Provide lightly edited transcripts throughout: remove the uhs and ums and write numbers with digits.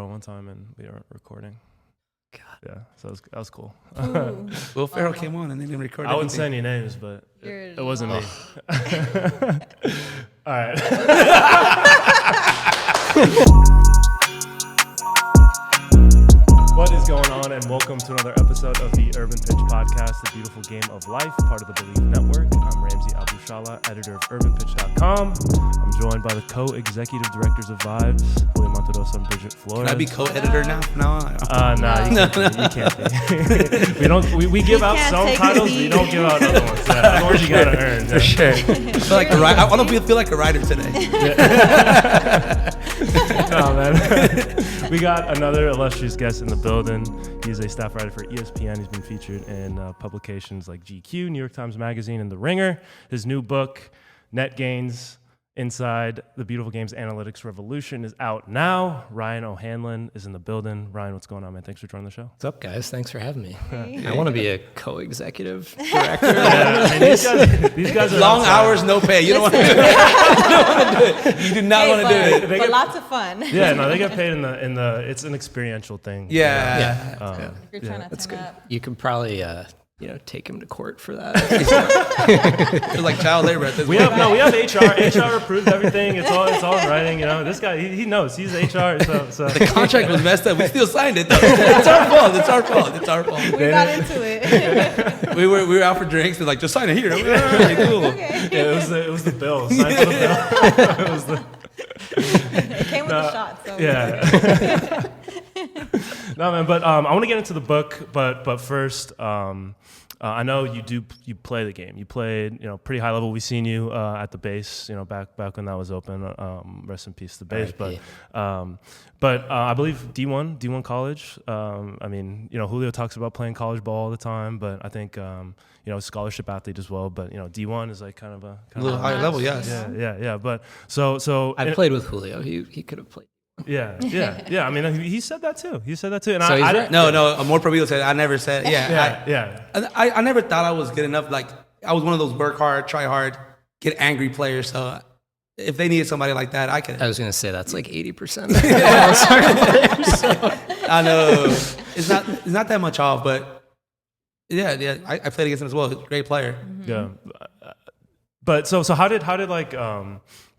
one time and we weren't recording. God. Yeah, so that was cool. Will Ferrell came on and they didn't record. I wouldn't say any names, but it wasn't me. All right. What is going on, and welcome to another episode of the Urban Pitch Podcast, the beautiful game of life, part of the Believe Network. I'm Ramsey Abushala, editor of UrbanPitch.com. I'm joined by the co-executive directors of Vibes, Julio Monterosa and Bridget Flores. Can I be co-editor now? No, you can't be. We give out some titles, we don't give out other ones. Yeah, other ones you gotta earn. For sure. I feel like I want to feel like a writer today. No, man. We got another illustrious guest in the building. He's a staff writer for ESPN. He's been featured in publications like GQ, New York Times Magazine, and The Ringer. His new book, Net Gains Inside the Beautiful Games Analytics Revolution, is out now. Ryan O'Hanlon is in the building. Ryan, what's going on, man? Thanks for joining the show. What's up, guys? Thanks for having me. I want to be a co-executive director. These guys are long hours, no pay. You don't want to do it. You don't want to do it. You do not want to do it. But lots of fun. Yeah, no, they get paid in the. It's an experiential thing. Yeah. If you're trying to That's sign good. up. You can probably, take him to court for that. It's like child labor at this We point. have HR. HR approved everything. It's all in writing. You know, this guy he knows. He's HR. So The contract was messed up. We still signed it though. It's our fault. It's our fault. We got into it. We were out for drinks. They're like, just sign it here. All right, cool. Okay. yeah, it was the bill. Signed for the bill. It was the. It came with the shot. So Yeah. No, man, but I want to get into the book, but first, I know you play the game. You played, pretty high level. We've seen you at the base, back when that was open. Rest in peace, the base. R.I.P. But I believe D1 college. Julio talks about playing college ball all the time, but I think scholarship athlete as well. But D1 is like kind of a little higher level, yes. Yeah. But so I played with Julio. He could have played. Yeah. I mean, he said that too. And So I he's didn't. No. More probably said I never said. Yeah. I never thought I was good enough. Like I was one of those work hard, try hard, get angry players. So if they needed somebody like that, I could. I was going to say that's like 80% of players. Uh, I know it's not that much off, but yeah. I played against him as well. He's a great player. Yeah. But so how did like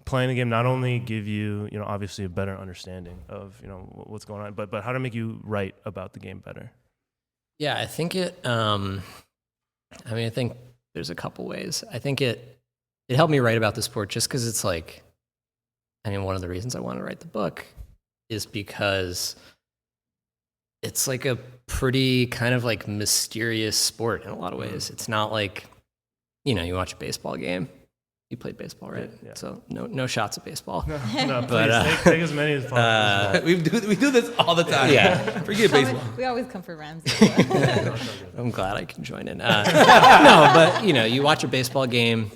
playing the game not only give you obviously a better understanding of what's going on, but how to make you write about the game better? Yeah, I think it. I think there's a couple ways. I think it helped me write about the sport just because it's like, one of the reasons I want to write the book is because it's like a pretty kind of like mysterious sport in a lot of ways. It's not like, you watch a baseball game. You played baseball, right? Yeah. So no shots at baseball. No, please But, take as many as possible. We do this all the time. Yeah. Forget baseball. we always come for Ramsey. I'm glad I can join in. No, but you watch a baseball game,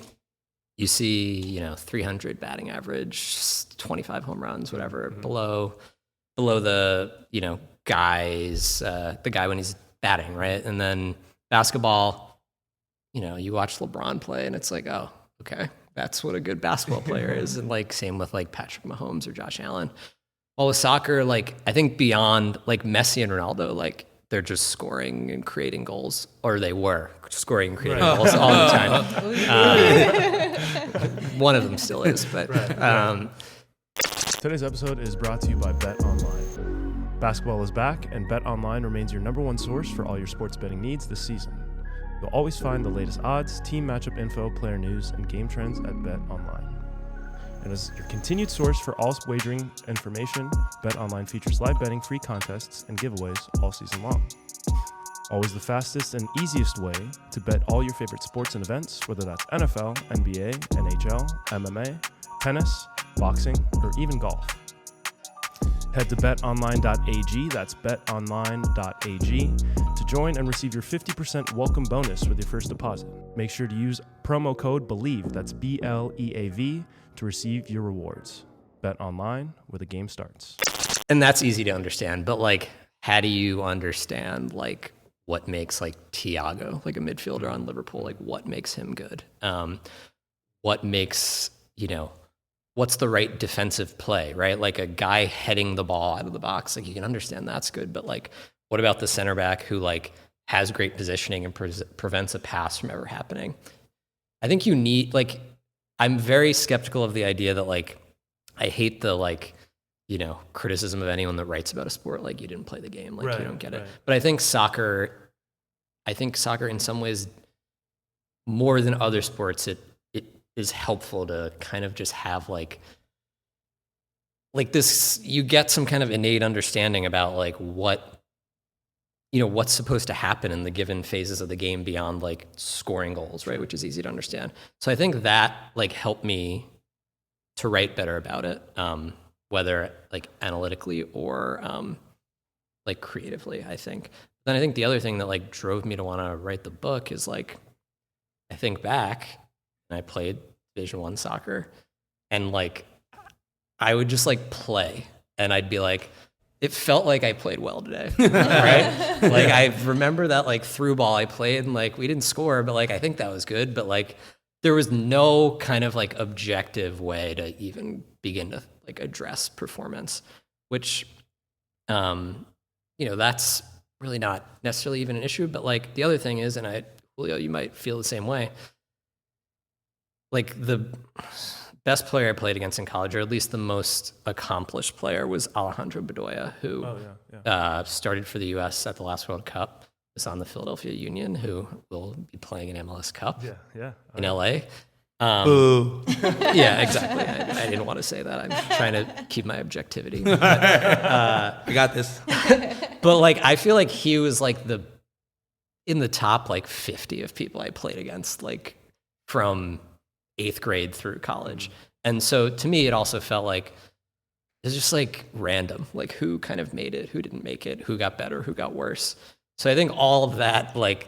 you see 300 batting average, 25 home runs, whatever, below the guys, the guy when he's batting, right? And then basketball, you watch LeBron play, and it's like, oh, okay, that's what a good basketball player is. And like same with like Patrick Mahomes or Josh Allen. While with soccer, like I think beyond like Messi and Ronaldo, like they're just scoring and creating goals, or they were scoring and creating goals all the time. One of them still is, but Today's episode is brought to you by Bet Online. Basketball is back, and Bet Online remains your number one source for all your sports betting needs this season. You'll always find the latest odds, team matchup info, player news, and game trends at Bet Online. And as your continued source for all wagering information, Bet Online features live betting, free contests, and giveaways all season long. Always the fastest and easiest way to bet all your favorite sports and events, whether that's NFL, NBA, NHL, MMA, tennis, boxing, or even golf. Head to betonline.ag, that's betonline.ag, to join and receive your 50% welcome bonus with your first deposit. Make sure to use promo code BELIEVE, that's BLEAV, to receive your rewards. Bet online, where the game starts. and that's easy to understand. But like, how do you understand like what makes like Thiago, like a midfielder on Liverpool, like what makes him good? What makes, what's the right defensive play, right? Like a guy heading the ball out of the box, like you can understand that's good, but like what about the center back who like has great positioning and prevents a pass from ever happening? I think you need, like, I'm very skeptical of the idea that like, I hate the like, you know, criticism of anyone that writes about a sport like you didn't play the game, like you don't get it. But I think soccer in some ways, more than other sports, it is helpful to kind of just have like this, you get some kind of innate understanding about like what, you know, what's supposed to happen in the given phases of the game beyond like scoring goals, right? Which is easy to understand. So I think that like helped me to write better about it, whether like analytically or like creatively, I think. Then I think the other thing that like drove me to want to write the book is like, I think back and I played Division I soccer and like, I would just like play and I'd be like, it felt like I played well today, right? Like I remember that like through ball I played and like we didn't score, but like I think that was good. But like there was no kind of like objective way to even begin to like address performance, which, you know, that's really not necessarily even an issue. But like the other thing is, and Julio, you might feel the same way. Like the best player I played against in college, or at least the most accomplished player, was Alejandro Bedoya, who started for the U.S. at the last World Cup. Was on the Philadelphia Union, who will be playing an MLS Cup in L.A. Boo. Yeah, exactly. I didn't want to say that. I'm trying to keep my objectivity. But, I got this. But like, I feel like he was like in the top like 50 of people I played against, like from 8th grade through college. And so to me, it also felt like it's just like random, like who kind of made it, who didn't make it, who got better, who got worse. So I think all of that, like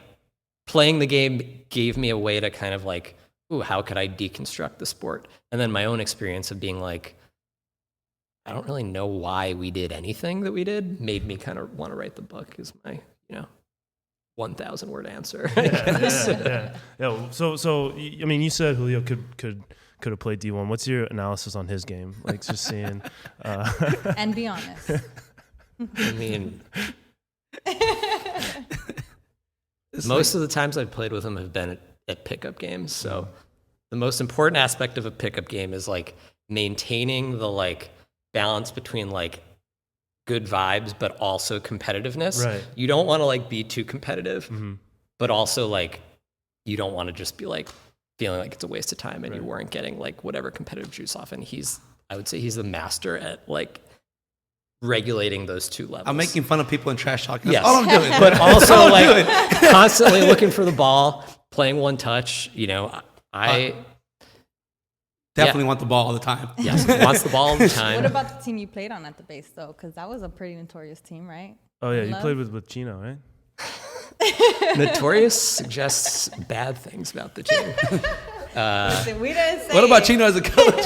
playing the game gave me a way to kind of like, ooh, how could I deconstruct the sport? And then my own experience of being like, I don't really know why we did anything that we did, made me kind of want to write the book, is my, you know, 1,000 word answer. Yeah. So I mean, you said Julio could have played D1. What's your analysis on his game? Like just seeing. And be honest. I mean, most of the times I've played with him have been at pickup games. So the most important aspect of a pickup game is like maintaining the like balance between like good vibes, but also competitiveness. Right. You don't want to like be too competitive, but also like you don't want to just be like feeling like it's a waste of time and you weren't getting like whatever competitive juice off. And I would say he's the master at like regulating those two levels. I'm making fun of people in trash talking. Yes. That's all I'm doing. But also like constantly looking for the ball, playing one touch, you know, I definitely want the ball all the time. Yes, wants the ball all the time. What about the team you played on at the base, though? Because that was a pretty notorious team, right? Oh, yeah, you played with Chino, right? Notorious suggests bad things about the team. Listen, we didn't say What about Chino as a coach?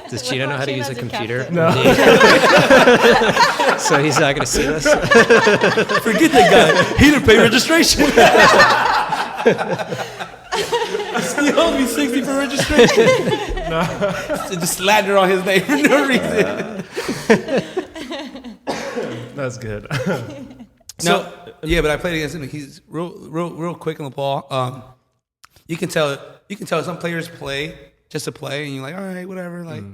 Does Chino know how to use a computer? No. So he's not going to see this? Forget that guy. He didn't pay registration. He owed me $60 for registration. Just slander on his name for no reason. That's good. No, yeah, but I played against him. He's real quick on the ball. You can tell some players play just to play, and you're like, all right, whatever. Like,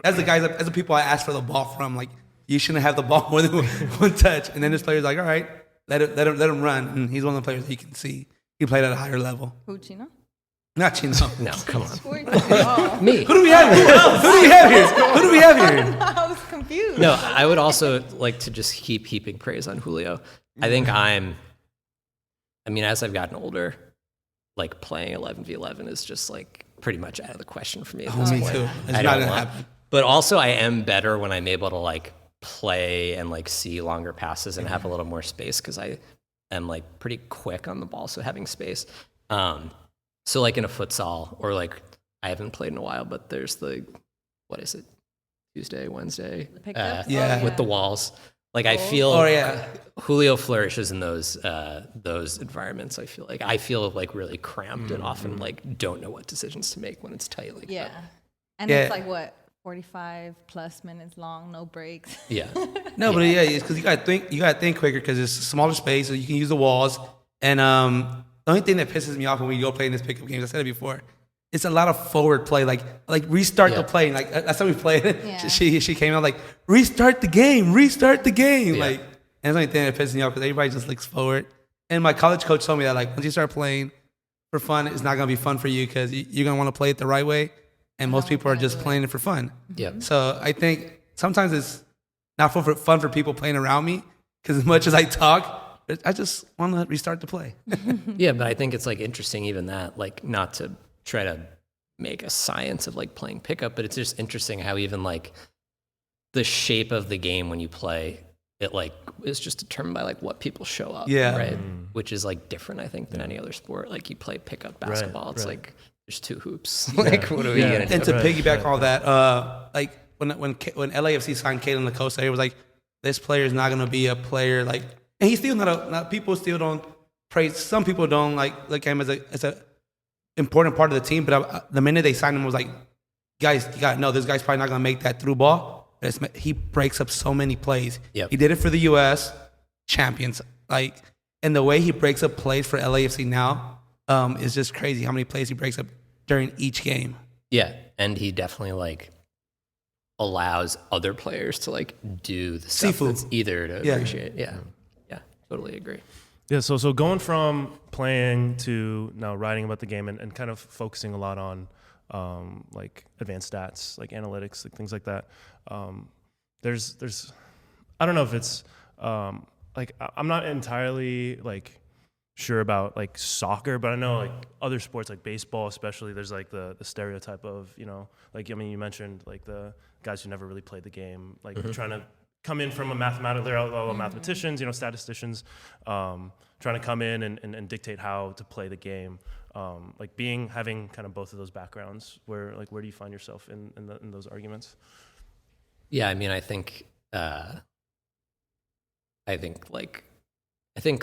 as the people I ask for the ball from, like, you shouldn't have the ball more than one touch. And then this player's like, all right, let him run. And he's one of the players that you can see he played at a higher level. Who, Chino? Not Chino. No, come on. Oh. Me. Who do we have here? Who do we have here? I was confused. No, I would also like to just keep heaping praise on Julio. I think as I've gotten older, like playing 11v11 is just like pretty much out of the question for me at this Me point. too. It's I not don't gonna want, happen. but also I am better when I'm able to like play and like see longer passes and have a little more space because I am like pretty quick on the ball, so having space. So like in a futsal or like I haven't played in a while, but there's what is it? Tuesday, Wednesday, with the walls. Like I feel Julio flourishes in those environments. I feel like really cramped and often like don't know what decisions to make when it's tight like that. And Yeah. it's like what, 45 plus minutes long, no breaks. Yeah. No, but yeah, it's because you gotta think quicker because it's a smaller space, so you can use the walls. And the only thing that pisses me off when we go play in this pickup games, I said it before, it's a lot of forward play, like restart the play. Like that's how we played it. Yeah. She came out like restart the game. Yeah. Like, and that's the only thing that pisses me off because everybody just looks forward. And my college coach told me that like once you start playing for fun, it's not gonna be fun for you because you're gonna want to play it the right way. And most people are just playing it for fun. Yep. So I think sometimes it's not fun for people playing around me because as much as I talk, I just want to restart the play. Yeah, but I think it's like interesting even that, like not to try to make a science of like playing pickup, but it's just interesting how even like the shape of the game when you play it like is just determined by like what people show up. Yeah. Right. Which is like different, I think, than any other sport. Like you play pickup basketball, it's like there's 2 hoops. Like what are we gonna do? And to piggyback all that, like when LAFC signed Kalen Lacosta, it was like this player is not going to be a player like, and he's still not people still don't praise. Some people don't like look at him as a important part of the team. But the minute they signed him, was like, guys, you got to know this guy's probably not going to make that through ball. He breaks up so many plays. Yep. He did it for the U.S. champions, like, and the way he breaks up plays for LAFC now is just crazy. How many plays he breaks up during each game. Yeah, and he definitely like allows other players to like do the stuff Seafood. that's either to appreciate. Yeah, totally agree. Yeah, so going from playing to now writing about the game and kind of focusing a lot on like advanced stats, like analytics, like things like that. There's I don't know if it's like I'm not entirely like sure about like soccer, but I know like other sports like baseball especially, there's like the stereotype of, you know, like I mean you mentioned like the guys who never really played the game, like trying to come in from a mathematical, they're all mathematicians, you know, statisticians, trying to come in and dictate how to play the game. Like having kind of both of those backgrounds, where do you find yourself in those arguments? Yeah, I mean, I think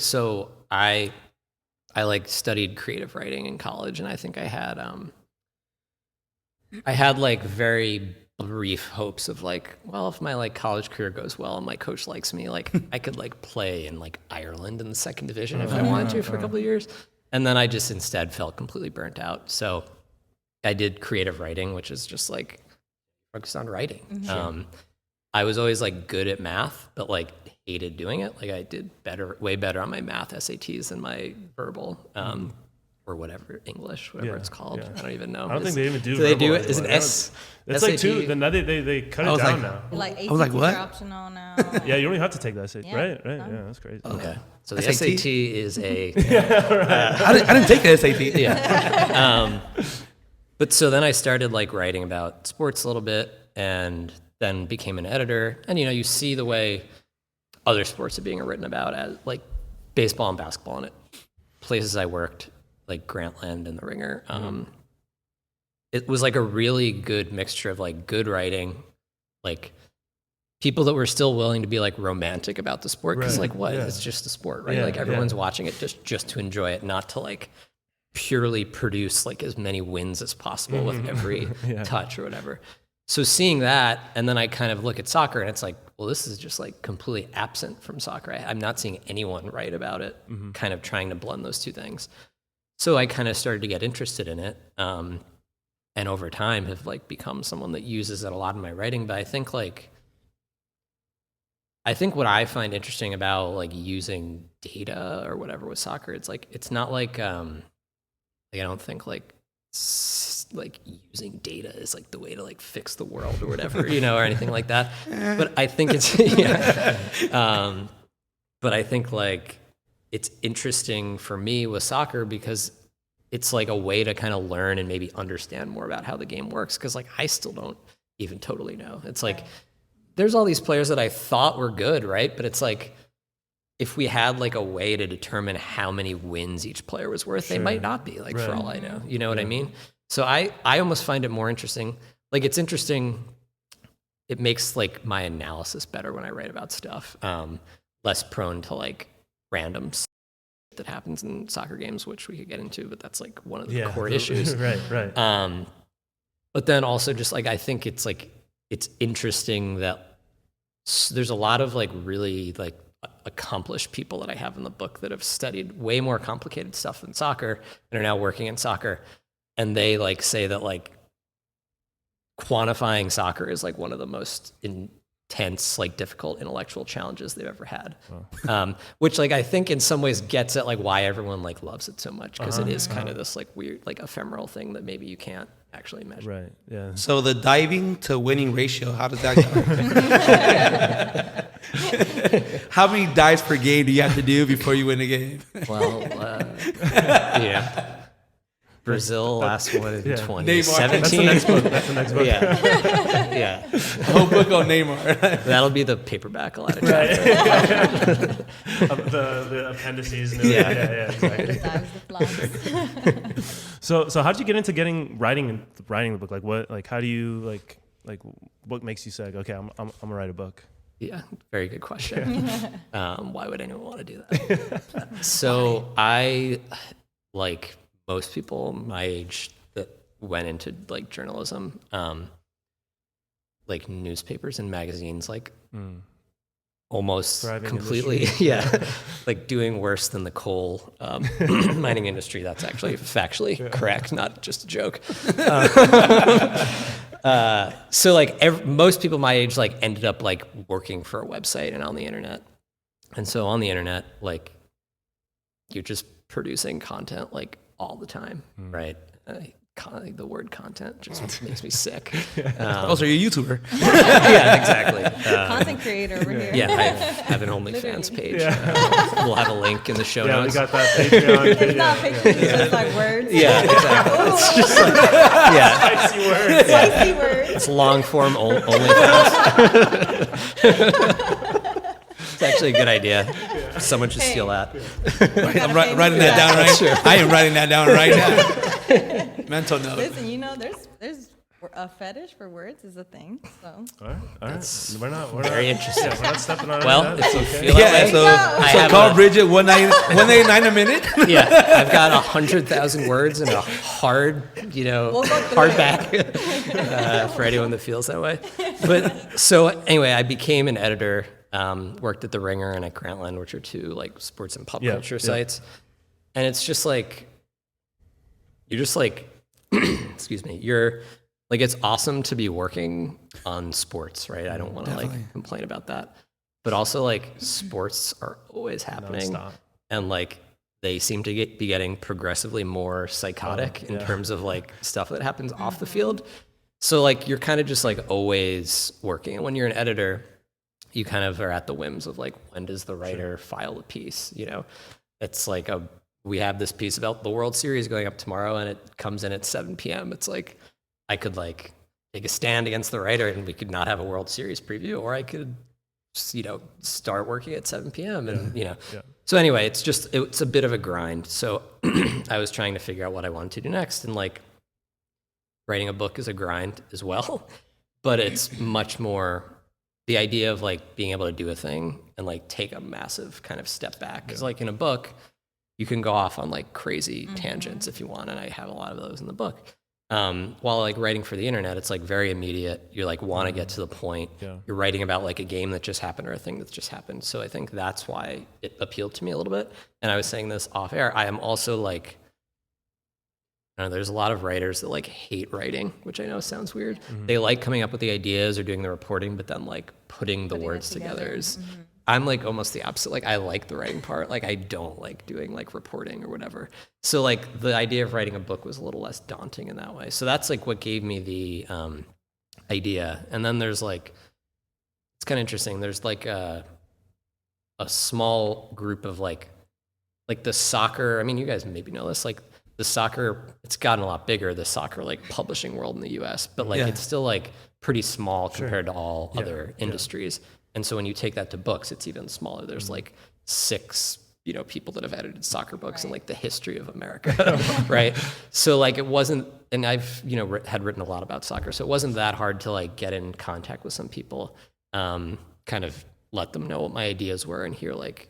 so. I like studied creative writing in college, and I think I had like very brief hopes of like, well, if my like college career goes well and my coach likes me, like I could like play in like Ireland in the second division if I wanted to for a couple of years. And then I just instead felt completely burnt out. So I did creative writing, which is just like focused on writing. Mm-hmm. I was always like good at math, but like hated doing it. Like I did way better on my math SATs than my verbal, or whatever, English, whatever it's called. Yeah. I don't even know. I don't think they even do. Do they do it? Anymore. Is it S? It's SAT? like 2. Then they cut it down now. Like ACTs I was like, what? are optional now. Yeah, you don't even have to take that SAT. Yeah. Right. Yeah, that's crazy. Okay. So the SAT? SAT is a... I didn't take the SAT. Yeah. But so then I started like writing about sports a little bit and then became an editor. And, you know, you see the way other sports are being written about as like baseball and basketball in it. Places I worked, like Grantland and The Ringer. It was like a really good mixture of like good writing, like people that were still willing to be like romantic about the sport. Because like what? Yeah. It's just a sport, right? Like everyone's watching it just to enjoy it, not to like purely produce like as many wins as possible with every touch or whatever. So seeing that, and then I kind of look at soccer and it's like, well, this is just like completely absent from soccer. I'm not seeing anyone write about it, kind of trying to blend those two things. So I kind of started to get interested in it. And over time have like become someone that uses it a lot in my writing. But I think what I find interesting about like using data or whatever with soccer, it's like, it's not like I don't think like using data is like the way to like fix the world or whatever, you know, or anything like that. But I think it's, but I think like it's interesting for me with soccer because it's like a way to kind of learn and maybe understand more about how the game works. Cause like, I still don't even totally know. It's like, there's all these players that I thought were good, right? But it's like, if we had like a way to determine how many wins each player was worth, they might not be, like, for all I know. You know what I mean? So I almost find it more interesting. Like, it's interesting. It makes like my analysis better when I write about stuff. Less prone to like random stuff that happens in soccer games, which we could get into, but that's like one of the core issues. Right. But then also just like, I think it's interesting that there's a lot of like really like accomplished people that I have in the book that have studied way more complicated stuff than soccer and are now working in soccer. And they like say that like quantifying soccer is like one of the most intense, like difficult intellectual challenges they've ever had. Wow. Which like I think in some ways gets at like why everyone like loves it so much, because it is kind of this like weird, like ephemeral thing that maybe you can't actually measure. Right. Yeah. So the diving to winning ratio, how does that go? How many dives per game do you have to do before you win a game? Well, yeah. Brazil last one in 2017. That's the next book. Yeah. A whole book on Neymar. That'll be the paperback Untitled Chapter. The appendices. Yeah, exactly. So how did you get into writing the book? Like what? Like how do you like what makes you say, okay, I'm gonna write a book? Yeah, very good question. Why would anyone want to do that? So I like most people my age that went into like journalism, like newspapers and magazines, like almost thriving completely, like doing worse than the coal mining industry. That's actually factually correct, not just a joke. So like most people my age like ended up like working for a website and on the internet. And so on the internet, like you're just producing content like all the time, right? The word content just makes me sick. Also, you're a YouTuber. Yeah, exactly. Content creator over here. Yeah, I have an OnlyFans page. We'll have a link in the show Yeah, notes. we got that Patreon. It's not pictures, it's just like words. Yeah, exactly. It's just like, Spicy words. Spicy words. It's long form OnlyFans. It's actually a good idea. Someone should steal that. I'm writing that down right. I am writing that down right now. Mental note. Listen, you know, there's a fetish for words is a thing. So All right. We're very interesting. We're not stepping on Well, any of if that. you It's okay. feel that way, So I have call Bridget 189 a minute. yeah, I've got 100,000 words in a hard, We'll go through hardback for anyone that feels that way. But so anyway, I became an editor. Worked at The Ringer and at Grantland, which are two like sports and pop culture sites. And it's just like, you're just like, excuse me, you're like, it's awesome to be working on sports, right? I don't want to like complain about that. But also like sports are always happening. Non-stop. And like, they seem to be getting progressively more psychotic in terms of like stuff that happens off the field. So like, you're kind of just like always working. And when you're an editor, you kind of are at the whims of like, when does the writer file a piece? You know, it's like we have this piece about the World Series going up tomorrow and it comes in at 7 p.m. It's like, I could like take a stand against the writer and we could not have a World Series preview, or I could, start working at 7 p.m. and, So anyway, it's a bit of a grind. So I was trying to figure out what I wanted to do next. And like writing a book is a grind as well, but it's much more the idea of like being able to do a thing and like take a massive kind of step back. Because like in a book, you can go off on like crazy tangents if you want, and I have a lot of those in the book. While like writing for the internet, it's like very immediate. You like want to get to the point. Yeah. You're writing about like a game that just happened or a thing that's just happened. So I think that's why it appealed to me a little bit. And I was saying this off air. I am also like, there's a lot of writers that like hate writing, which I know sounds weird. They like coming up with the ideas or doing the reporting, but then like putting the words together is, I'm like almost the opposite. Like I like the writing part. Like I don't like doing like reporting or whatever. So like the idea of writing a book was a little less daunting in that way. So that's like what gave me the idea. And then there's like, it's kind of interesting. There's like a small group of like the soccer. I mean, you guys maybe know this, like the soccer, it's gotten a lot bigger, the soccer like publishing world in the US, but like it's still like pretty small compared to all other industries. And so when you take that to books, it's even smaller. There's like 6, people that have edited soccer books in like the history of America, right? So like it wasn't, and I've, had written a lot about soccer, so it wasn't that hard to like get in contact with some people, kind of let them know what my ideas were and hear like,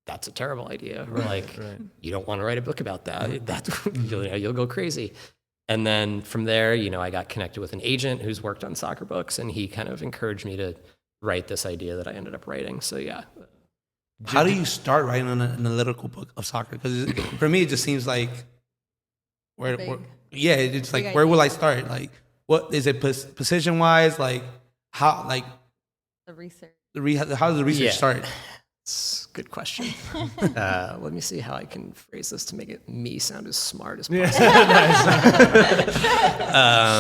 that's a terrible idea, or like, you don't want to write a book about that. That's you'll go crazy. And then from there, I got connected with an agent who's worked on soccer books, and he kind of encouraged me to write this idea that I ended up writing. So yeah. How do you start writing an analytical book of soccer? Because for me, it just seems like it's like where will I start? Like, what is it position wise? Like how? Like The research. How does the research start? It's a good question. Let me see how I can phrase this to make me sound as smart as possible.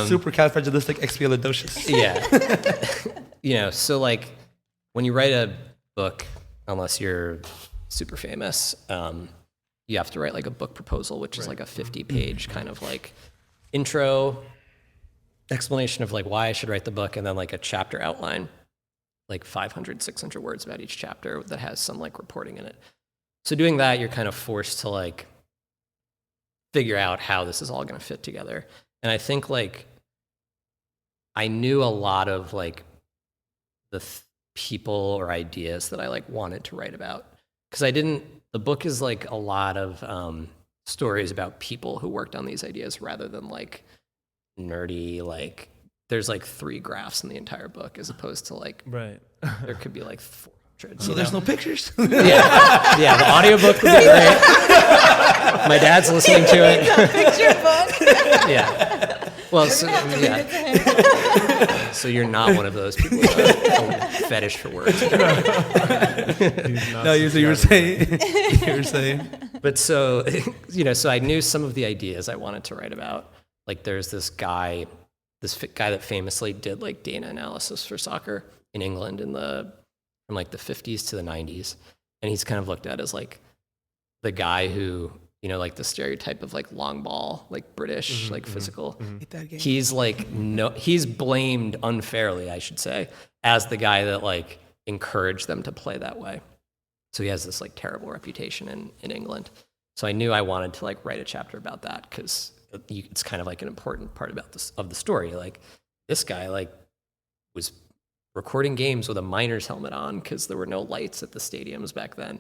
Supercalifragilisticexpialidocious. Yeah. So like when you write a book, unless you're super famous, you have to write like a book proposal, which is like a 50-page kind of like intro, explanation of like why I should write the book, and then like a chapter outline, like 500, 600 words about each chapter that has some like reporting in it. So doing that, you're kind of forced to like figure out how this is all going to fit together. And I think like I knew a lot of like the people or ideas that I like wanted to write about, because the book is like a lot of stories about people who worked on these ideas rather than like nerdy, like there's like 3 graphs in the entire book as opposed to like there could be like 400. So there's no pictures? Yeah, the audiobook would be great. My dad's listening to it. Picture book. Yeah. Well, so you're not one of those people with a fetish for words. No, you were saying. But so, so I knew some of the ideas I wanted to write about. Like there's this guy that famously did like data analysis for soccer in England from like the 50s to the 90s. And he's kind of looked at as like the guy who, like the stereotype of like long ball, like British, like physical. He's like, he's blamed unfairly, I should say, as the guy that like encouraged them to play that way. So he has this like terrible reputation in England. So I knew I wanted to like write a chapter about that, because it's kind of like an important part of the story. Like this guy like was recording games with a Miners helmet on because there were no lights at the stadiums back then.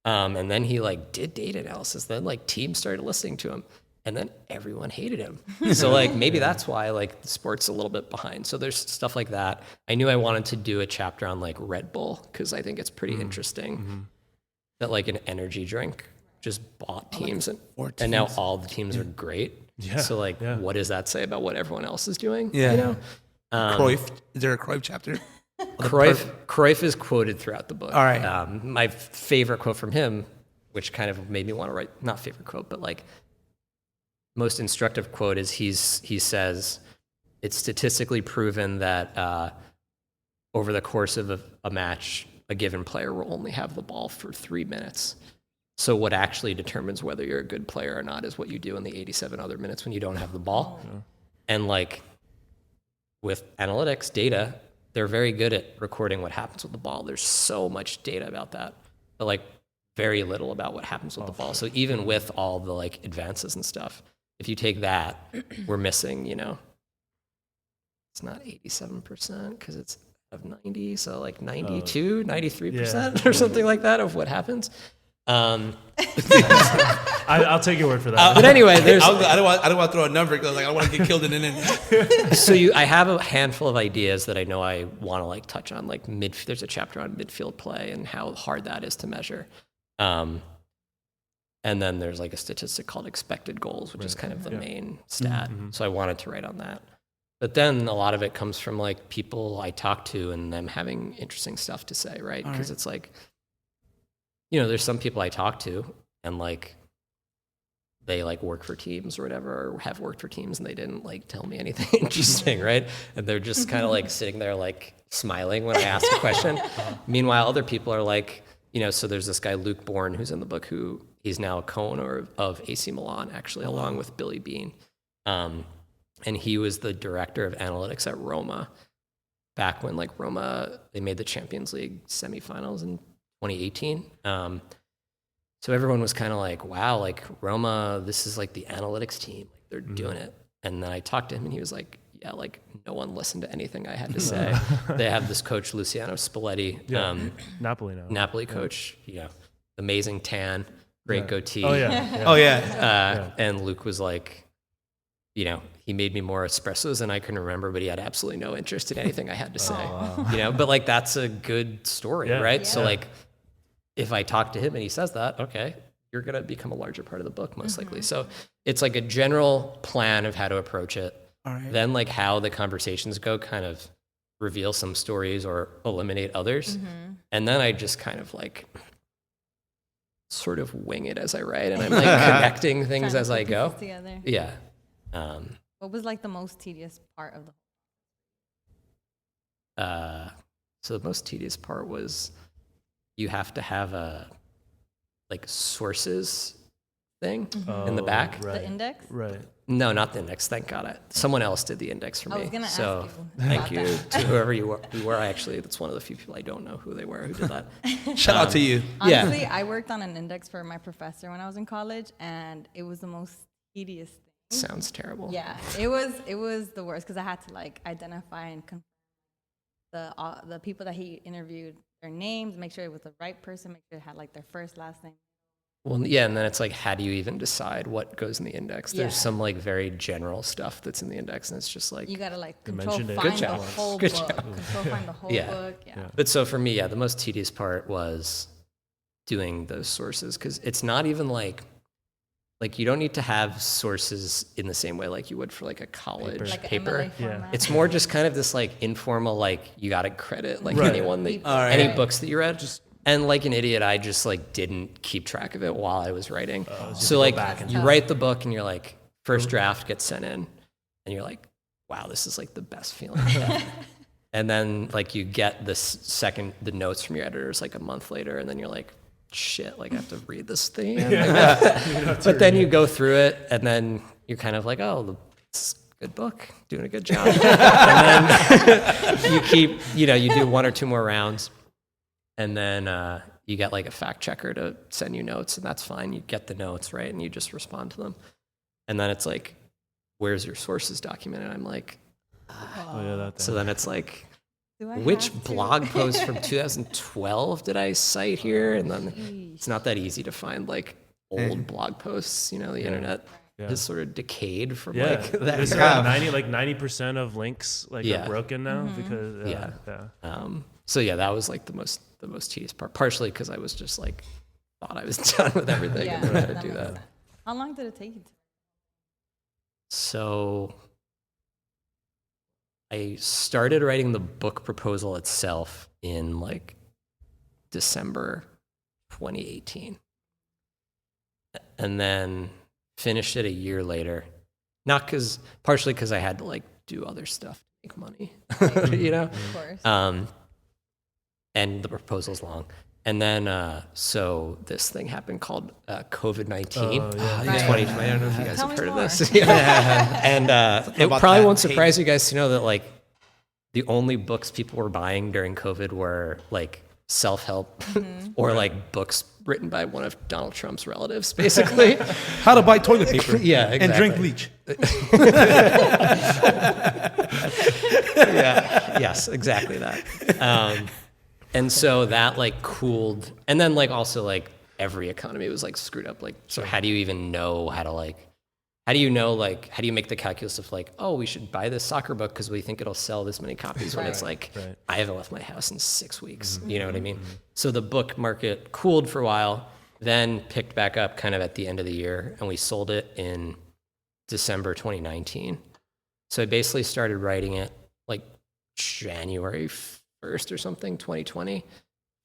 And then he like did data analysis. Then like teams started listening to him, and then everyone hated him. So like maybe that's why like the sport's a little bit behind. So there's stuff like that. I knew I wanted to do a chapter on like Red Bull, because I think it's pretty interesting that like an energy drink just bought teams, and now all the teams are great. Yeah. So like, what does that say about what everyone else is doing? Yeah. Cruyff. Is there a Cruyff chapter? Cruyff is quoted throughout the book. All right. My favorite quote from him, which kind of made me want to write, not favorite quote, but like most instructive quote, is he says, it's statistically proven that over the course of a match, a given player will only have the ball for 3 minutes. So what actually determines whether you're a good player or not is what you do in the 87 other minutes when you don't have the ball. Yeah. And like with analytics data, they're very good at recording what happens with the ball. There's so much data about that, but like very little about what happens with the ball. So even with all the like advances and stuff, if you take that, we're missing, it's not 87% because it's of 90. So like 92, 93% or something like that of what happens. I'll take your word for that. But anyway, I don't want to throw a number because like I don't want to get killed in an end. So I have a handful of ideas that I know I want to like touch on. Like there's a chapter on midfield play and how hard that is to measure. And then there's like a statistic called expected goals, which is kind of the main stat. So I wanted to write on that. But then a lot of it comes from like people I talk to and them having interesting stuff to say, right? Because it's like, there's some people I talk to and like they like work for teams or whatever, or have worked for teams, and they didn't like tell me anything interesting, right? And they're just kind of like sitting there like smiling when I ask a question. Meanwhile, other people are like, so there's this guy Luke Bourne who's in the book, who he's now a co-owner of AC Milan, actually, along with Billy Beane. And he was the director of analytics at Roma back when like Roma, they made the Champions League semifinals in 2018. So everyone was kind of like, wow, like Roma, this is like the analytics team. Like they're doing it. And then I talked to him and he was like, yeah, like no one listened to anything I had to say. They have this coach, Luciano Spalletti, Napoli coach, amazing tan, great goatee. Oh yeah. And Luke was like, you know, he made me more espressos than I can remember, but he had absolutely no interest in anything I had to say. You know, but like that's a good story, right? So like if I talk to him and he says that, okay, you're gonna become a larger part of the book most likely. So it's like a general plan of how to approach it. All right. Then like how the conversations go kind of reveal some stories or eliminate others. And then I just kind of like sort of wing it as I write, and I'm like connecting things as I go. Together. Yeah. What was like the most tedious part of the So the most tedious part was you have to have a like sources thing in the back. the index? Right. No, not the index. Thank God. Someone else did the index for me. I was gonna so ask you thank about you that. to whoever you were. Actually, that's one of the few people I don't know who they were who did that. Shout out to you. Honestly, I worked on an index for my professor when I was in college, and it was the most tedious thing. Sounds terrible. Yeah, it was the worst because I had to like identify and confirm the people that he interviewed, their names, make sure it was the right person, make sure it had like their first, last name. Well, yeah, and then it's like, how do you even decide what goes in the index? There's Yeah. some like very general stuff that's in the index, and it's just like, You gotta like You control mentioned it. find Good the job. whole Good book, job. control find the whole Yeah. book. Yeah. But so for me, yeah, the most tedious part was doing those sources because it's not even like you don't need to have sources in the same way like you would for like a college Paper. Like an paper. MLA format. It's more just kind of this like informal, like you got to credit like Right. anyone that All right. any books that you read. And like an idiot, I just like didn't keep track of it while I was writing. So like you write the book and you're like, first draft gets sent in, and you're like, wow, this is like the best feeling ever. And then like you get the notes from your editors like a month later, and then you're like, shit, like I have to read this thing. But then you go through it, and then you're kind of like, oh, it's a good book, doing a good job. And then you keep, you do one or two more rounds, and then you get like a fact checker to send you notes, and that's fine. You get the notes, right, and you just respond to them. And then it's like, where's your sources document? And I'm like, Oh yeah, that thing. so then it's like, Do I which have to? blog post from 2012 did I cite here? And then it's not that easy to find like old blog posts. The internet has sort of decayed from Yeah, like that. it's era. like 90% of links like Yeah. are broken now because Yeah. yeah. So yeah, that was like the most tedious part. Partially because I was just like thought I was done with everything Yeah, and then I had to that do makes that. sense. How long did it take you? So I started writing the book proposal itself in like December 2018. And then finished it a year later. Partially because I had to like do other stuff to make money, Of course. and the proposal's long. And then, so this thing happened called COVID-19 Oh, yeah. in 2020. I don't know if you guys Tell have me heard more. of this. And it about probably that won't tape. surprise you guys to know that like the only books people were buying during COVID were like self-help or like books written by one of Donald Trump's relatives, basically. How to buy toilet paper. Yeah, And drink exactly. bleach. Yeah. Yes, exactly that. And so that like cooled, and then like also like every economy was like screwed up. Like, so how do you even know how to how do you make the calculus of like, oh, we should buy this soccer book because we think it'll sell this many copies when it's like, I haven't left my house in 6 weeks. You know what I mean? So the book market cooled for a while, then picked back up kind of at the end of the year, and we sold it in December 2019. So I basically started writing it like January 1st or something, 2020.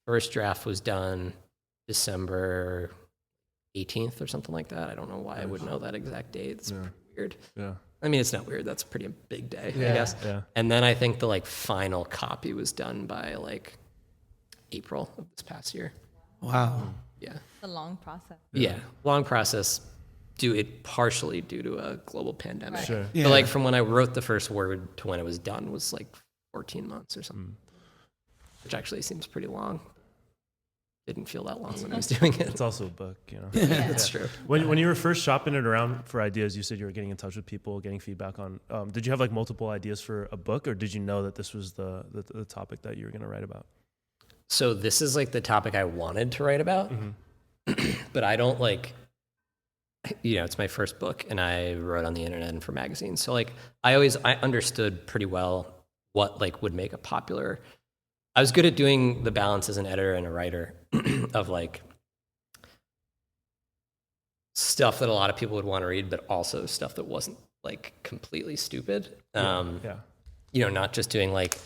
First draft was done December 18th or something like that. I don't know why I would know that exact date. It's pretty weird. Yeah. I mean, it's not weird. That's a pretty big day, I guess. Yeah. And then I think the like final copy was done by like April of this past year. Wow. Yeah. It's a long process. Yeah. Long process. Partially due to a global pandemic. Sure. Yeah. But like from when I wrote the first word to when it was done was like 14 months or something, which actually seems pretty long. Didn't feel that long when I was doing it. It's also a book, That's true. When you were first shopping it around for ideas, you said you were getting in touch with people, getting feedback on. Did you have like multiple ideas for a book, or did you know that this was the topic that you were going to write about? So this is like the topic I wanted to write about, but I don't it's my first book, and I wrote on the internet and for magazines. So like, I understood pretty well what like would make a popular. I was good at doing the balance as an editor and a writer of like stuff that a lot of people would want to read, but also stuff that wasn't like completely stupid. Not just doing like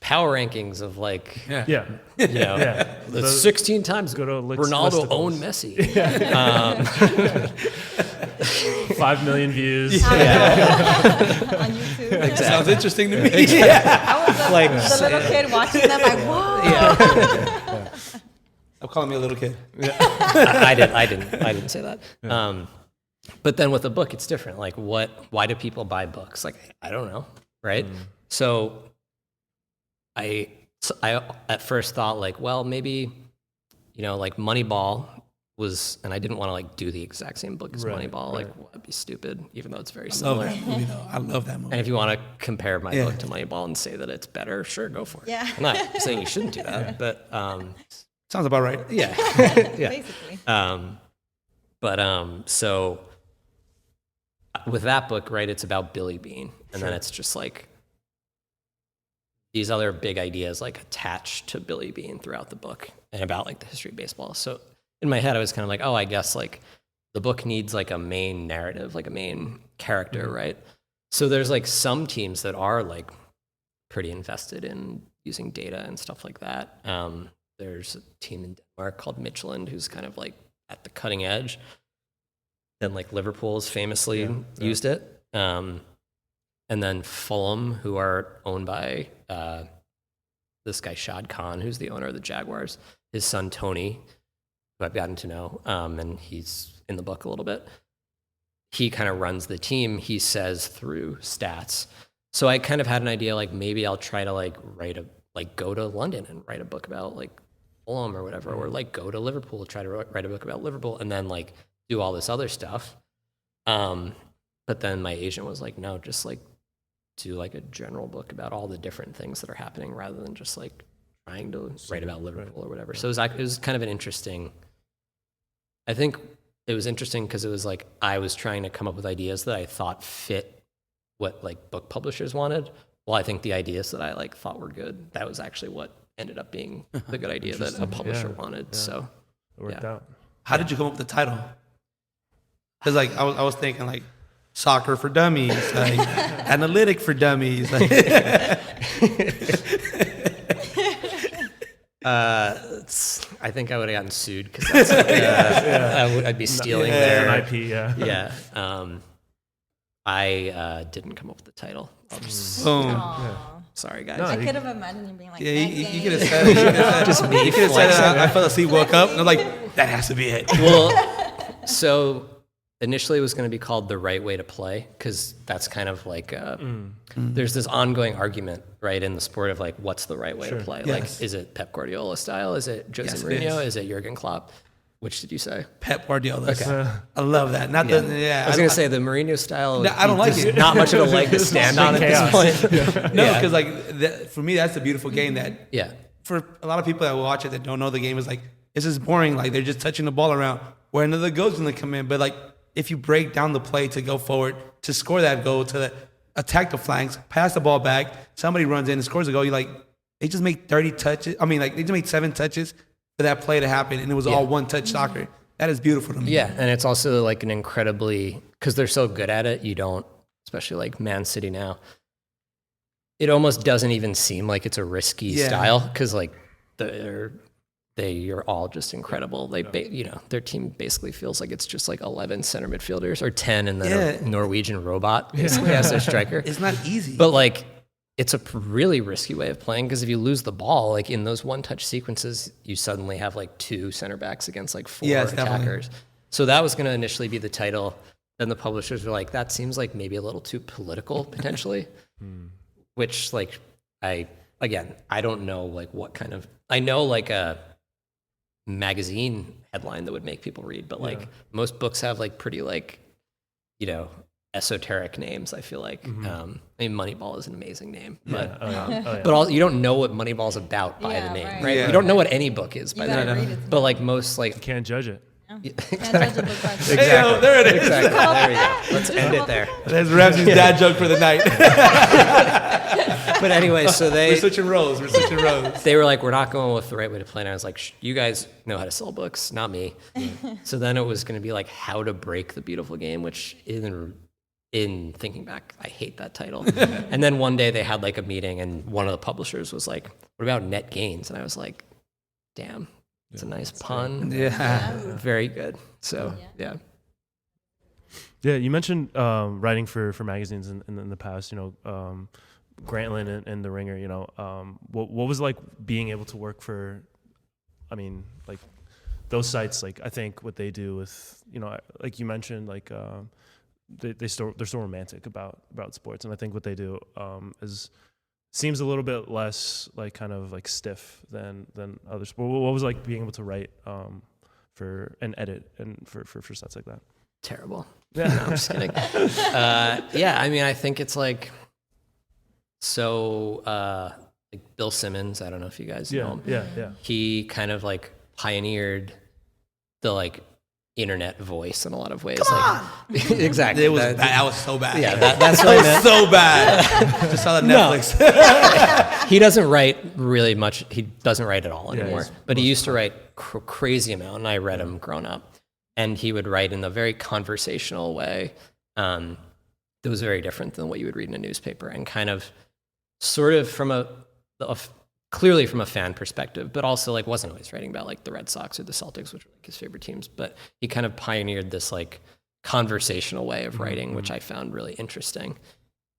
power rankings of like, the 16 times Ronaldo owned Messi. 5 million views. On YouTube. Exactly. Sounds interesting to me. I was like the little kid watching them, like, whoa. I'm calling me a little kid. I didn't say that. But then with a book, it's different. Like, why do people buy books? Like, I don't know, right? So I at first thought like, well, maybe, like Moneyball was, and I didn't want to like do the exact same book as Moneyball. Like, well, that'd be stupid, even though it's very similar. I love that movie, though. I love that movie. And if you want to compare my book to Moneyball and say that it's better, sure, go for it. Yeah. I'm not saying you shouldn't do that, but Sounds about right. yeah. Basically. So with that book, right, it's about Billy Beane, and then it's just like these other big ideas like attached to Billy Beane throughout the book and about like the history of baseball. So in my head, I was kind of like, oh, I guess like the book needs like a main narrative, like a main character, right? So there's like some teams that are like pretty invested in using data and stuff like that. There's a team in Denmark called Midtjylland who's kind of like at the cutting edge. Then like Liverpool's famously used it. And then Fulham, who are owned by this guy Shad Khan, who's the owner of the Jaguars. His son Tony, who I've gotten to know, and he's in the book a little bit. He kind of runs the team, he says, through stats. So I kind of had an idea, like maybe I'll try to like go to London and write a book about like Fulham or whatever, or like go to Liverpool, try to write a book about Liverpool, and then like do all this other stuff. But then my agent was like, no, just like do like a general book about all the different things that are happening rather than just like trying to write about Liverpool or whatever. So it was kind of an interesting, I think it was interesting because it was like I was trying to come up with ideas that I thought fit what like book publishers wanted. Well, I think the ideas that I like thought were good, that was actually what ended up being the good idea that a publisher wanted. Yeah. So it worked out. How did you come up with the title? Because like I was thinking like soccer for dummies, like analytic for dummies. Like I think I would have gotten sued because that's like, I'd be stealing their IP. Yeah. I didn't come up with the title. Sorry, guys. No, I could have imagined you being like, yeah, you could have said it. Just me. You could have said it. I fell asleep, woke up, and I'm like, that has to be it. Well, so initially it was going to be called The Right Way to Play because that's kind of like there's this ongoing argument, right, in the sport of like what's the right way to play? Yes. Like, is it Pep Guardiola style? Is it Jose Mourinho? Is it Jurgen Klopp? Which did you say? Pep Guardiola. Okay. I love that. Not Yeah. the I was going to say the Mourinho style. I don't like it. Not much of a leg to stand on at this point. No, because like for me, that's the beautiful game that Yeah. for a lot of people that watch it that don't know the game is like, this is boring. Like they're just touching the ball around where another goal's going to come in. But like if you break down the play to go forward, to score that goal, to attack the flanks, pass the ball back, somebody runs in and scores a goal, you're like, they just make 30 touches. I mean, like they just made 7 touches for that play to happen. And it was all one-touch soccer. That is beautiful to me. Yeah, and it's also like an incredibly, because they're so good at it, you don't, especially like Man City now, it almost doesn't even seem like it's a risky style because like you're all just incredible. Their team basically feels like it's just like 11 center midfielders or 10 and then a Norwegian robot basically as their striker. It's not easy. But like, it's a really risky way of playing because if you lose the ball, like in those one-touch sequences, you suddenly have like 2 center backs against like 4 attackers. Definitely. So that was going to initially be the title. Then the publishers were like, that seems like maybe a little too political potentially, which like I don't know like what kind of, I know like a magazine headline that would make people read, but like most books have like pretty like, esoteric names. I feel like I mean Moneyball is an amazing name, but you don't know what Moneyball's about by the name, right? Yeah. You don't know what any book is by the name. Read it. But like most like You can't judge it. Can't judge a book by its cover. Hey, yo, there it is. Exactly. There you go. Let's end it there. There's Ramsey's dad joke for the night. But anyway, so We're switching roles. they were like, we're not going with the right way to play. And I was like, you guys know how to sell books, not me. So then it was going to be like how to break the beautiful game, which in thinking back, I hate that title. And then one day they had like a meeting and one of the publishers was like, what about net gains? And I was like, damn, it's a nice pun. Yeah. Very good. So, yeah. Yeah, you mentioned writing for magazines in the past, Grantland and The Ringer, what was like being able to work for, like those sites, like I think what they do with, like you mentioned, like they're still romantic about sports, and I think what they do seems a little bit less like kind of like stiff than other sports. What was like being able to write for and edit and for sites like that? Terrible. No, I'm just kidding. I think it's like, so like Bill Simmons, I don't know if you guys know him. Yeah. He kind of like pioneered the like internet voice in a lot of ways. Exactly. It was bad. I was so bad. Yeah, that's what I meant. So bad. Just saw that Netflix. He doesn't write really much. He doesn't write at all anymore. he's But he used to write crazy amount, and I read him growing up. And he would write in a very conversational way that was very different than what you would read in a newspaper, and kind of sort of from clearly from a fan perspective, but also like wasn't always writing about like the Red Sox or the Celtics, which were like his favorite teams. But he kind of pioneered this like conversational way of writing, which I found really interesting.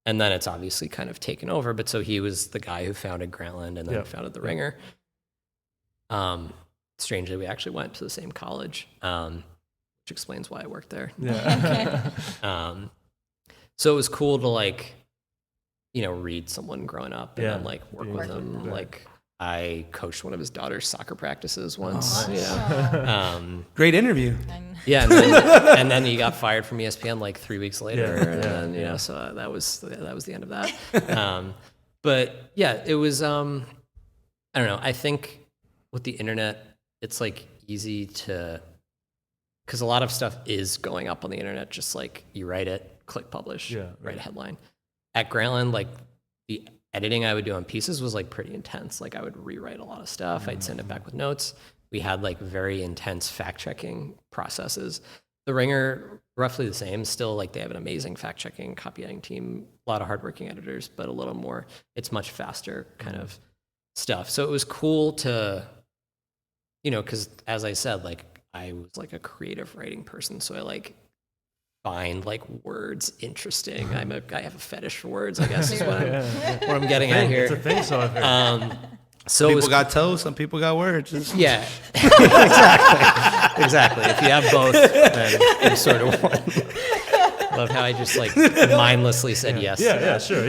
And then it's obviously kind of taken over. But so he was the guy who founded Grantland and then founded The Ringer. Strangely, we actually went to the same college. Which explains why I worked there. Yeah. So it was cool to like, read someone growing up and then like work with them. Yeah. Like I coached one of his daughter's soccer practices once. Great interview. Yeah, and then he got fired from ESPN like 3 weeks later. And then, so that was the end of that. But yeah, it was, I don't know. I think with the internet, it's like easy to, because a lot of stuff is going up on the internet, just like you write it, click publish, write a headline. At Grantland, like the editing I would do on pieces was like pretty intense. Like I would rewrite a lot of stuff. I'd send it back with notes. We had like very intense fact-checking processes. The Ringer, roughly the same. Still, like they have an amazing fact-checking, copy editing team, a lot of hardworking editors, but a little more, it's much faster kind of stuff. So it was cool to, because as I said, like I was like a creative writing person, so I like find like words interesting. I have a fetish for words, I guess is what I'm getting at here. It's a thing, so I've heard. So People got toes, some people got words. Yeah, exactly. If you have both, then you sort of won. Love how I just like mindlessly said yes. Yeah, sure,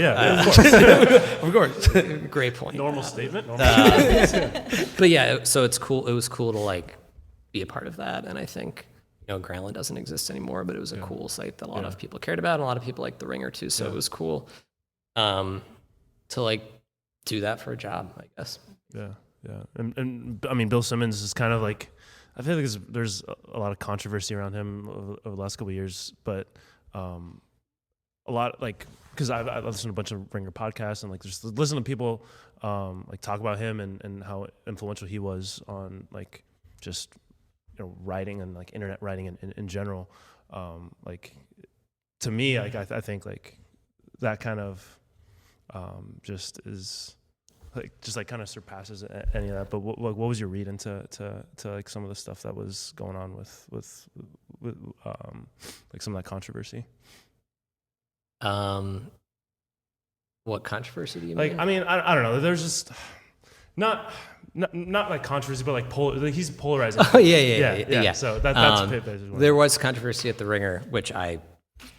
Of course. Great point. Normal statement. But yeah, so it's cool. It was cool to like be a part of that, and I think Grantland doesn't exist anymore, but it was a cool site that a lot of people cared about, and a lot of people liked The Ringer too. So it was cool to like do that for a job, I guess. Yeah. And I mean, Bill Simmons is kind of like, I feel like there's a lot of controversy around him over the last couple of years, but a lot like, because I listened to a bunch of Ringer podcasts and like just listen to people like talk about him and how influential he was on like just writing and like internet writing in general. Like to me, like I think like that kind of just is like kind of surpasses any of that. But what was your read into like some of the stuff that was going on with like some of that controversy? What controversy do you like mean? I mean I don't know, there's just not like controversy, but like he's polarizing. Oh yeah. So that's basically there was controversy at The Ringer, which I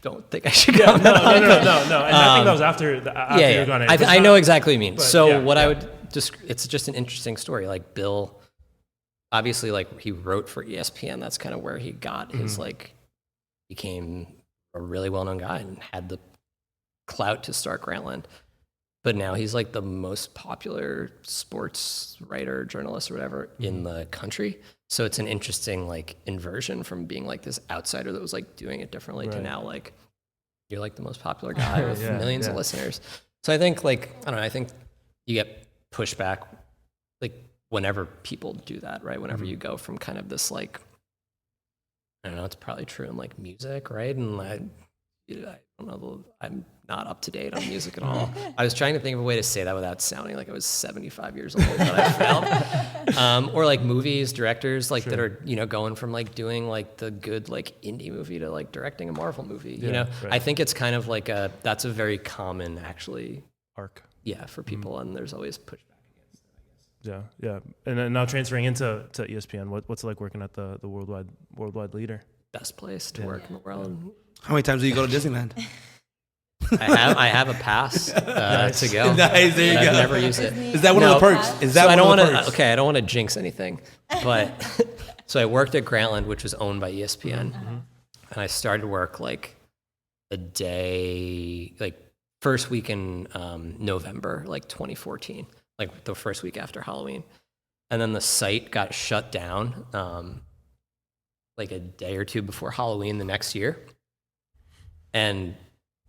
don't think I should No. comment on. And I think that was after you're gone. I know exactly what you mean. But, so I would just, it's just an interesting story. Like Bill, obviously, like he wrote for ESPN. That's kind of where he got his like, became a really well-known guy and had the clout to start Grantland. but now he's like the most popular sports writer, journalist, or whatever in the country. So it's an interesting like inversion from being like this outsider that was like doing it differently to now like you're like the most popular guy with millions of listeners. So I think like, I don't know, I think you get pushback like whenever people do that, right? Whenever you go from kind of this like, I don't know, it's probably true in like music, right? And I don't know, I'm not up to date on music at all. I was trying to think of a way to say that without sounding like I was 75 years old, but I failed. Or like movies, directors like that are, you know, going from like doing like the good like indie movie to like directing a Marvel movie, you know? I think it's kind of like that's a very common actually arc. Yeah, for people, and there's always pushback against it, I guess. Yeah. And then now transferring into ESPN, what's it like working at the worldwide leader? Best place to work in the world. How many times do you go to Disneyland? I have a pass to go. Nice, there you go. I've never used it. Is that one of the perks? Is that so one I don't of the want perks? to. Okay, I don't want to jinx anything, but so I worked at Grantland, which was owned by ESPN, and I started work like a day, like first week in November, like 2014, like the first week after Halloween, and then the site got shut down like a day or two before Halloween the next year, and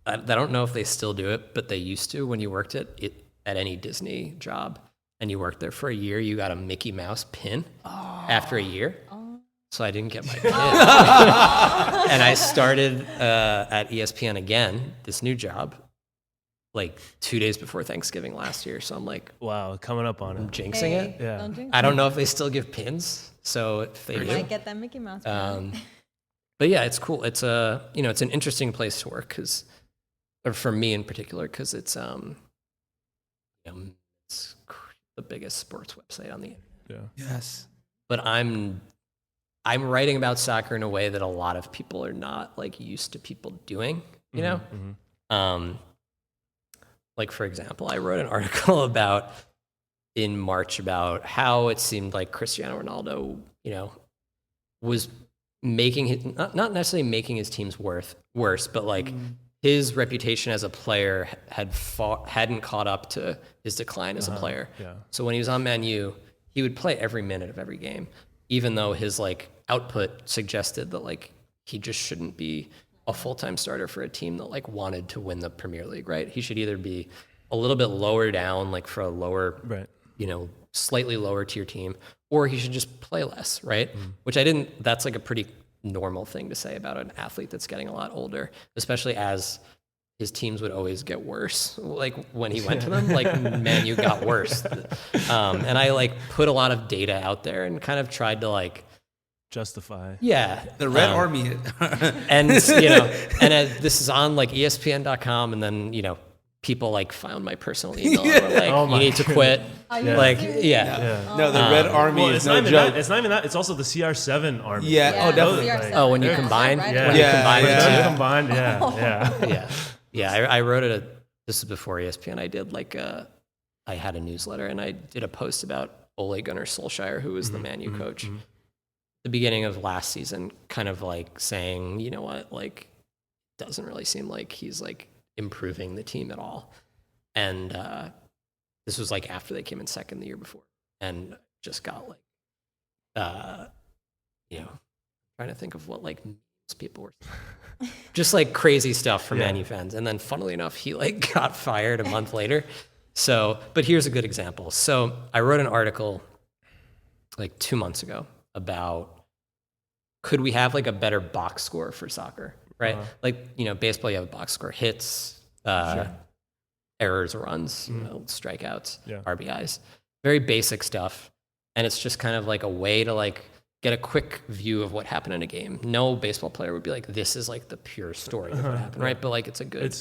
I don't know if they still do it, but they used to. When you worked at any Disney job and you worked there for a year, you got a Mickey Mouse pin after a year. So I didn't get my pin. And I started at ESPN again, this new job, like 2 days before Thanksgiving last year. So I'm like, wow, coming up on I'm it. jinxing it. Yeah. Don't jinx I don't know if they still give pins. So if they it. do, Might get that Mickey Mouse. Pin. but yeah, it's cool. It's it's an interesting place to work or for me in particular, because it's it's the biggest sports website on the internet. Yeah. Yes. But I'm writing about soccer in a way that a lot of people are not like used to people doing, you know? Like for example, I wrote an article in March about how it seemed like Cristiano Ronaldo, you know, was making not necessarily making his teams worse, but like his reputation as a player hadn't caught up to his decline as a player. Yeah. So when he was on Man U, he would play every minute of every game, even though his like output suggested that like he just shouldn't be a full-time starter for a team that like wanted to win the Premier League, right? He should either be a little bit lower down, like for a lower, you know, slightly lower tier team, or he should just play less, right? Which that's like a pretty normal thing to say about an athlete that's getting a lot older, especially as his teams would always get worse. Like when he went to them, like Man U got worse. And I like put a lot of data out there and kind of tried to like justify. Yeah. The Red Army. And, you know, and this is on like ESPN.com, and then, you know, people like found my personal email and were like, you need to quit. Like, No, the Red Army Well, is it's no not even joke. that. It's not even that. It's also the CR7 army. Yeah. Oh, definitely. Oh, when you combine? Yeah. When you combine the two? Combined, yeah. Yeah, I wrote this is before ESPN. I did like I had a newsletter, and I did a post about Ole Gunnar Solskjaer, who was the Man U coach. The beginning of last season, kind of like saying, you know what, like, doesn't really seem like he's like improving the team at all. And this was like after they came in second the year before, and just got like, you know, trying to think of what like people were just like crazy stuff from Man U fans. And then funnily enough, he like got fired a month later. So, but here's a good example. So I wrote an article like 2 months ago about could we have like a better box score for soccer, right? Like, you know, baseball, you have a box score, hits, errors, runs, you know, strikeouts, RBIs, very basic stuff. And it's just kind of like a way to like get a quick view of what happened in a game. No baseball player would be like, this is like the pure story of what happened, right? But like, it's a good.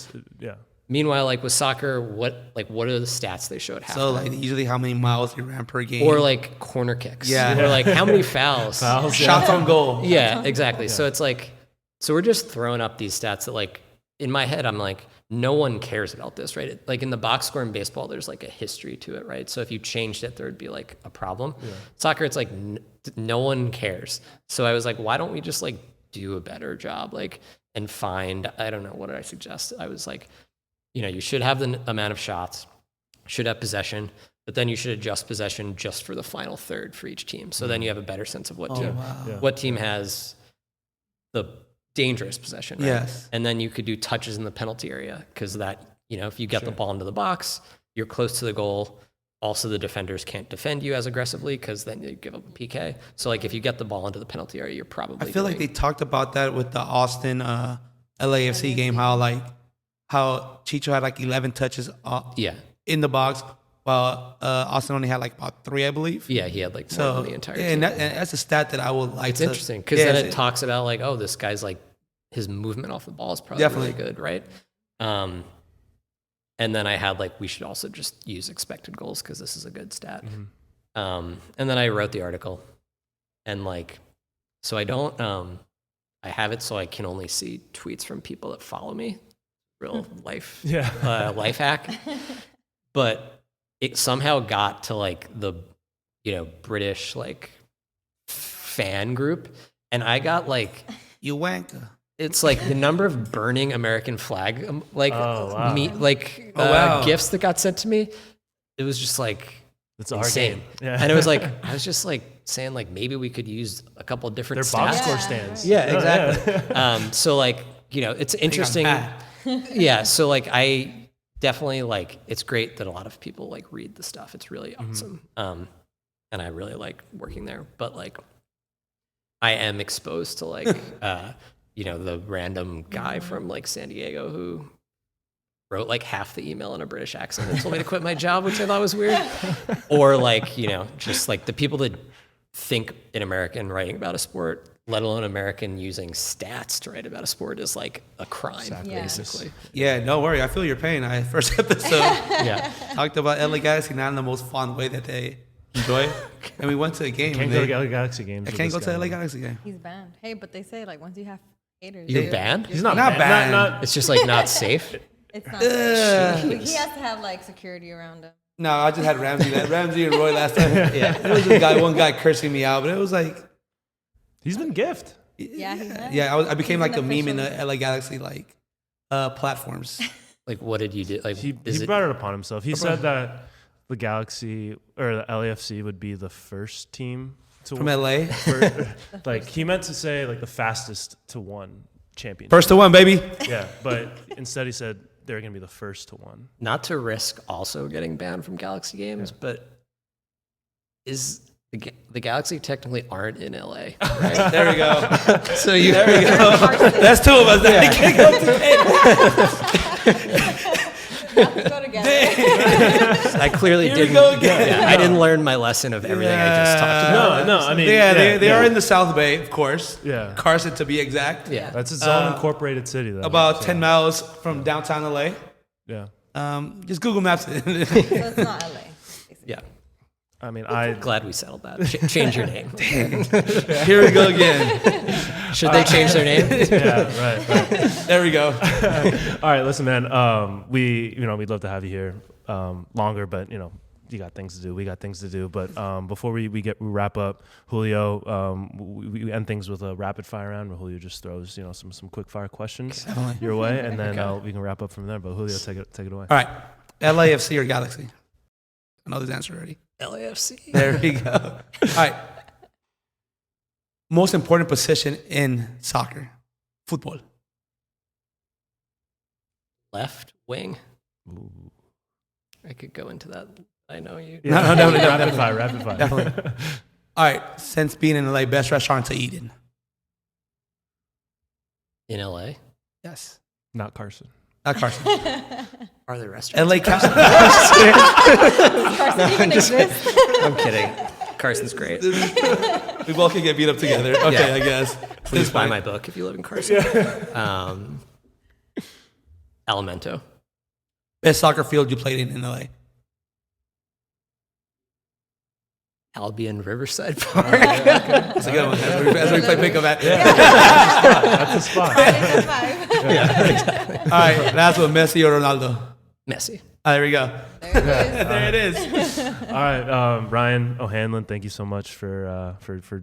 Meanwhile, like with soccer, what are the stats they showed? So like usually how many miles you ran per game, or like corner kicks, or like how many fouls, shots on goal. Yeah, exactly. So it's like, so we're just throwing up these stats that like in my head, I'm like, no one cares about this, right? Like in the box score in baseball, there's like a history to it, right? So if you changed it, there would be like a problem. Soccer, it's like no one cares. So I was like, why don't we just like do a better job, like, and find, I don't know, what did I suggest? I was like, you know, you should have the amount of shots. should have possession, but then you should adjust possession just for the final third for each team. So then you have a better sense of what team has the dangerous possession. Right? Yes. And then you could do touches in the penalty area because that, if you get the ball into the box, you're close to the goal. Also, the defenders can't defend you as aggressively because then you give up a PK. So, like, if you get the ball into the penalty area, you're probably. I feel like they talked about that with the Austin LAFC game. How Chicho had like 11 touches. In the box, while Austin only had like about 3, I believe. Yeah, he had like more than the entire team. And that's a stat that I would like. It's interesting because then it talks about like, oh, this guy's like his movement off the ball is probably really good, right? And then I had like, we should also just use expected goals because this is a good stat. And then I wrote the article, and like, so I don't, I have it so I can only see tweets from people that follow me. Real life, life hack. But it somehow got to like the, British like fan group, and I got like, you wanker. It's like the number of burning American flag gifts that got sent to me. It was just like it's insane. Yeah. And it was like I was just like saying like maybe we could use a couple of different their box score stands. Yeah, exactly. So like it's interesting. Yeah. So like I definitely like it's great that a lot of people like read the stuff. It's really awesome. And I really like working there. But like I am exposed to like the random guy from like San Diego who wrote like half the email in a British accent and told me to quit my job, which I thought was weird. Or like, just like the people that think an American writing about a sport, let alone American using stats to write about a sport, is like a crime, basically. Yeah, no worry. I feel your pain. First episode talked about LA Galaxy not in the most fun way that they enjoy. And we went to a game. Can't go to LA Galaxy games. I can't go to LA Galaxy game. He's banned. Hey, but they say like once you have haters. You're banned? He's not banned. Not, it's just like not safe. It's not safe. He has to have like security around him. No, I just had Ramsey and Roy last time. There was one guy cursing me out, but it was like he's been gift. Yeah, he's been. Yeah, I became like a meme in the LA Galaxy like platforms. Like, what did you do? Like, he brought it upon himself. He said that the Galaxy or the LAFC would be the first team to from win. LA. Like he meant to say like the fastest to one championship. First to one, baby. Yeah, but instead he said they're going to be the first to one. Not to risk also getting banned from Galaxy games, but is the Galaxy technically aren't in LA, right? There we go. So there we go. That's 2 of us. That can't go together. Go together. I clearly didn't. I didn't learn my lesson of everything I just talked about. No. I mean, they are in the South Bay, of course. Yeah, Carson to be exact. Yeah, that's its own incorporated city, though. About 10 miles from downtown LA. Yeah. Just Google Maps it. So it's not LA. Basically. Yeah. I mean, I'm glad we settled that. Change your name. Here we go again. Should they change their name? Yeah, right. There we go. All right, listen, man. We'd love to have you here longer, but you got things to do. We got things to do. But before we wrap up, Julio, we end things with a rapid fire round where Julio just throws some quick fire questions your way, and then we can wrap up from there. But Julio, take it away. All right, LAFC or Galaxy? I know this answer already. LAFC. There we go. All right. Most important position in soccer, football. Left wing. Ooh. I could go into that. I know you. Yeah. No. Rapid fire. Definitely. All right. Since being in LA, best restaurant to eat in? In LA? Yes. Not Carson. Not Carson. Are there restaurants? LA Carson even exist. I'm kidding. Carson's great. We both can get beat up together. Okay, I guess. Please buy my book if you live in Carson. Elemento. Best soccer field you played in LA? Albion Riverside Park. That's a good one. As we play pickup at. That's a spot. Exactly. All right, that's what Messi or Ronaldo? Messi. There we go. There it is. All right, Ryan O'Hanlon, thank you so much for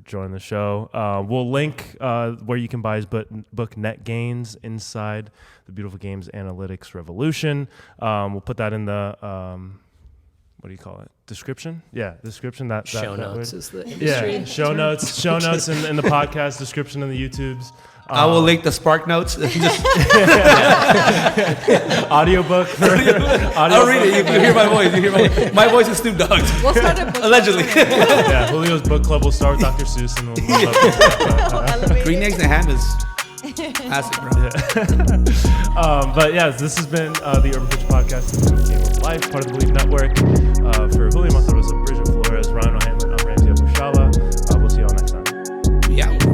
joining the show. We'll link where you can buy his book Net Gains Inside the Beautiful Games Analytics Revolution. We'll put that in the what do you call it? Description? Yeah, description. That Show that notes word. is the industry. Yeah, show notes in the podcast, description in the YouTubes. I will link the Spark Notes. Audiobook. I'll read it. You hear my voice. You hear my voice is Snoop Dogg's. We'll start a book Allegedly. Yeah, Julio's book club will start with Dr. Seuss and we'll Green eggs and ham is classic, bro. but yeah, this has been the Urban Pitch Podcast. This is Game of Life, part of the Believe Network. For Julio Monterosa, Bridget Flores, Ryan O'Hanlon, I'm Ramsey Abushala. We'll see you all next time. Yeah.